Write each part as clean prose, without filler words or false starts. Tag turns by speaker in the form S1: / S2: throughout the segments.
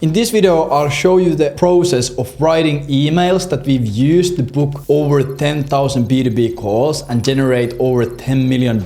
S1: In this video, I'll show you the process of writing emails that we've used to book over 10,000 B2B calls and generate over $10 million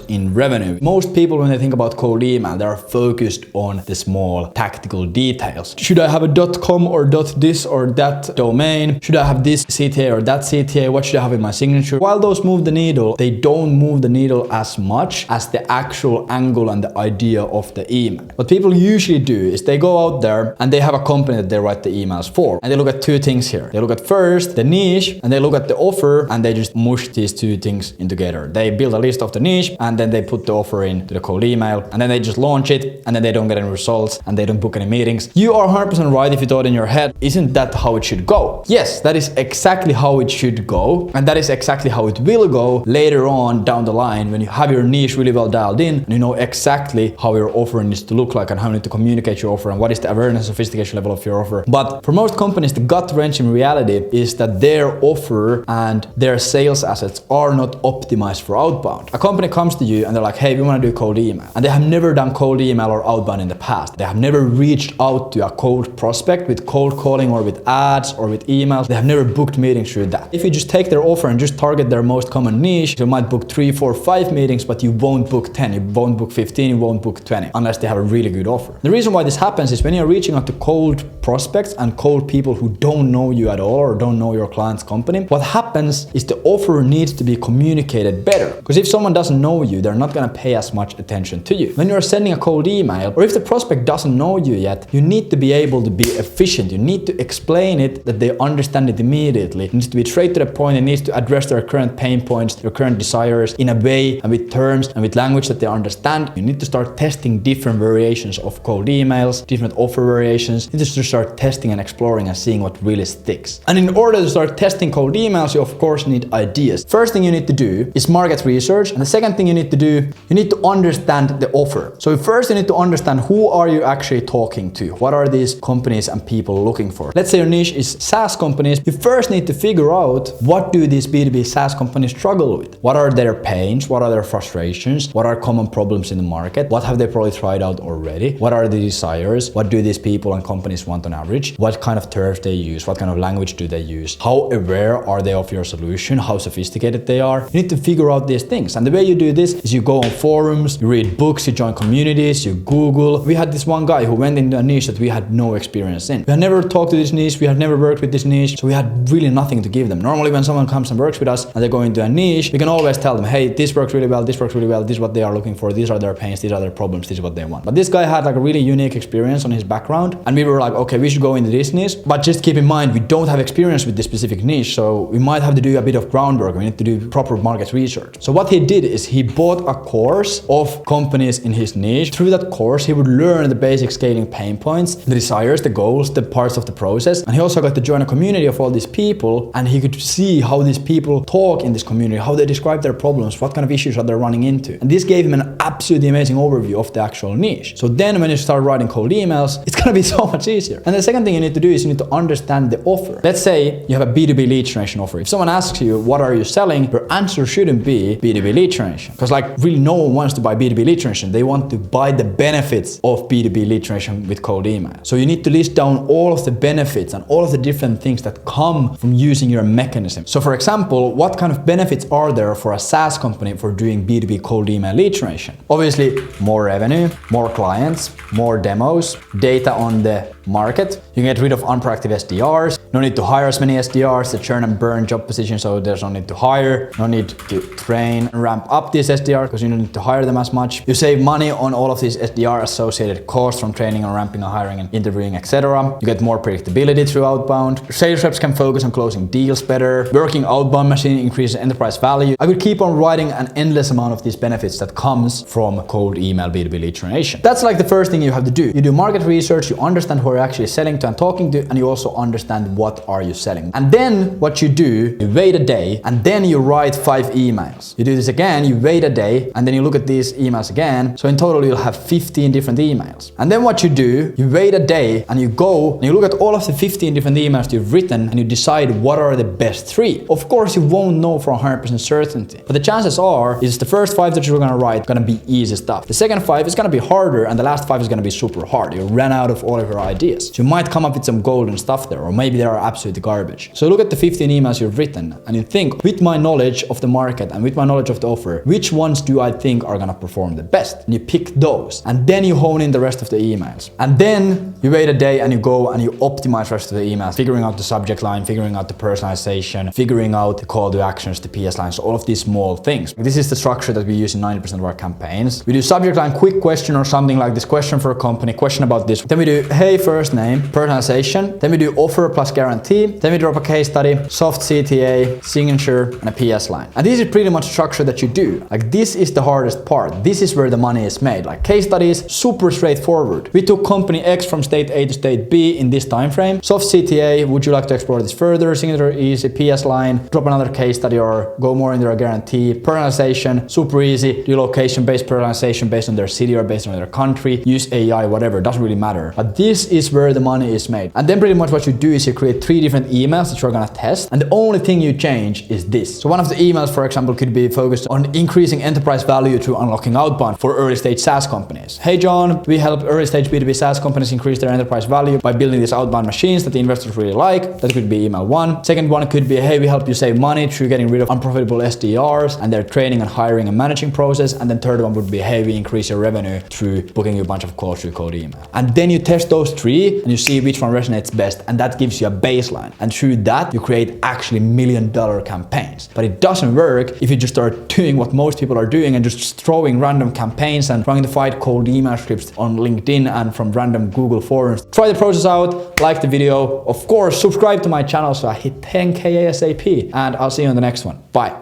S1: in revenue. Most people, when they think about cold email, they are focused on the small tactical details. Should I have a .com or .this or that domain? Should I have this CTA or that CTA? What should I have in my signature? While those move the needle, they don't move the needle as much as the actual angle and the idea of the email. What people usually do is they go out there and they have a company that they write the emails for. And they look at two things here. They look at first the niche and they look at the offer and they just mush these two things in together. They build a list of the niche and then they put the offer into the cold email and then they just launch it and then they don't get any results and they don't book any meetings. You are 100% right if you thought in your head, isn't that how it should go? Yes, that is exactly how it should go. And that is exactly how it will go later on down the line when you have your niche really well dialed in and you know exactly how your offer needs to look like and how you need to communicate your offer and what is the awareness and sophistication level of your offer. But for most companies, the gut wrench in reality is that their offer and their sales assets are not optimized for outbound. A company comes to you and they're like, hey, we want to do cold email. And they have never done cold email or outbound in the past. They have never reached out to a cold prospect with cold calling or with ads or with emails. They have never booked meetings through that. If you just take their offer and just target their most common niche, you might book 3, 4, 5 meetings, but you won't book 10, you won't book 15, you won't book 20, unless they have a really good offer. The reason why this happens is when you're reaching out to cold prospects and cold people who don't know you at all or don't know your client's company, what happens is the offer needs to be communicated better. Because if someone doesn't know you, they're not going to pay as much attention to you. When you're sending a cold email, or if the prospect doesn't know you yet, you need to be able to be efficient. You need to explain it that they understand it immediately. It needs to be straight to the point. It needs to address their current pain points, their current desires in a way and with terms and with language that they understand. You need to start testing different variations of cold emails, different offer variations. You need to start testing and exploring and seeing what really sticks. And in order to start testing cold emails, you of course need ideas. First thing you need to do is market research. And the second thing you need to do, you need to understand the offer. So first you need to understand who are you actually talking to? What are these companies and people looking for? Let's say your niche is SaaS companies. You first need to figure out what do these B2B SaaS companies struggle with? What are their pains? What are their frustrations? What are common problems in the market? What have they probably tried out already? What are the desires? What do these people and companies want on average? What kind of terms they use? What kind of language do they use? How aware are they of your solution? How sophisticated they are? You need to figure out these things. And the way you do this is you go on forums, you read books, you join communities, you Google. We had this one guy who went into a niche that we had no experience in. We had never talked to this niche, we had never worked with this niche, so we had really nothing to give them. Normally when someone comes and works with us and they go into a niche, we can always tell them, hey, this works really well, this works really well, this is what they are looking for, these are their pains, these are their problems, this is what they want. But this guy had like a really unique experience on his background and we were like, okay, we should go into this niche, but just keep in mind, we don't have experience with this specific niche, so we might have to do a bit of groundwork. We need to do proper market research. So what he did is he bought a course of companies in his niche. Through that course, he would learn the basic scaling pain points, the desires, the goals, the parts of the process. And he also got to join a community of all these people and he could see how these people talk in this community, how they describe their problems, what kind of issues are they running into. And this gave him an absolutely amazing overview of the actual niche. So then when you start writing cold emails, it's gonna be so much easier. And the second thing you need to do is you need to understand the offer. Let's say you have a B2B lead generation offer. If someone asks you, what are you selling? Your answer shouldn't be B2B lead generation. Because like really no one wants to buy B2B lead generation. They want to buy the benefits of B2B lead generation with cold email. So you need to list down all of the benefits and all of the different things that come from using your mechanism. So for example, what kind of benefits are there for a SaaS company for doing B2B cold email lead generation? Obviously, more revenue, more clients, more demos, data on the market. You can get rid of unproductive SDRs. No need to hire as many SDRs, the churn and burn job position, so there's no need to hire. No need to train and ramp up these SDRs because you don't need to hire them as much. You save money on all of these SDR associated costs from training and ramping and hiring and interviewing, etc. You get more predictability through outbound. Sales reps can focus on closing deals better. Working outbound machine increases enterprise value. I could keep on writing an endless amount of these benefits that comes from cold email B2B lead generation. That's like the first thing you have to do. You do market research, you understand who you're actually selling to and talking to, and you also understand what are you selling. And then what you do, you wait a day and then you write 5 emails. You do this again, you wait a day and then you look at these emails again. So in total you'll have 15 different emails. And then what you do, you wait a day and you go and you look at all of the 15 different emails you've written and you decide what are the best 3. Of course you won't know for 100% certainty, but the chances are is the first 5 that you're gonna write gonna be easy stuff. The second 5 is gonna be harder and the last 5 is gonna be super hard. You ran out of all of your ideas. ideas. So you might come up with some golden stuff there, or maybe they are absolutely garbage. So look at the 15 emails you've written and you think, with my knowledge of the market and with my knowledge of the offer, which ones do I think are gonna perform the best? And you pick those, and then you hone in the rest of the emails. And then you wait a day and you go and you optimize the rest of the emails, figuring out the subject line, figuring out the personalization, figuring out the call to actions, the PS lines, all of these small things. This is the structure that we use in 90% of our campaigns. We do subject line, quick question or something like this, question for a company, question about this. Then we do, hey, first name, personalization. Then we do offer plus guarantee. Then we drop a case study, soft CTA, signature, and a PS line. And this is pretty much the structure that you do. Like, this is the hardest part. This is where the money is made. Like, case studies, super straightforward. We took company X from state A to state B in this time frame. Soft CTA, would you like to explore this further? Signature easy, PS line, drop another case study or go more into a guarantee. Personalization, super easy. Do location-based personalization based on their city or based on their country. Use AI, whatever, doesn't really matter. But this is where the money is made. And then pretty much what you do is you create 3 different emails that you're gonna test. And the only thing you change is this. So one of the emails, for example, could be focused on increasing enterprise value through unlocking outbound for early stage SaaS companies. Hey John, we help early stage B2B SaaS companies increase their enterprise value by building these outbound machines that the investors really like. That could be email 1. Second one could be, hey, we help you save money through getting rid of unprofitable SDRs and their training and hiring and managing process. And then third one would be, hey, we increase your revenue through booking you a bunch of calls through cold email. And then you test those 3 and you see which one resonates best, and that gives you a baseline. And through that, you create actually $1 million campaigns. But it doesn't work if you just start doing what most people are doing and just throwing random campaigns and trying to fight cold email scripts on LinkedIn and from random Google forums. Try the process out, like the video, of course, subscribe to my channel so I hit 10K ASAP, and I'll see you on the next one. Bye.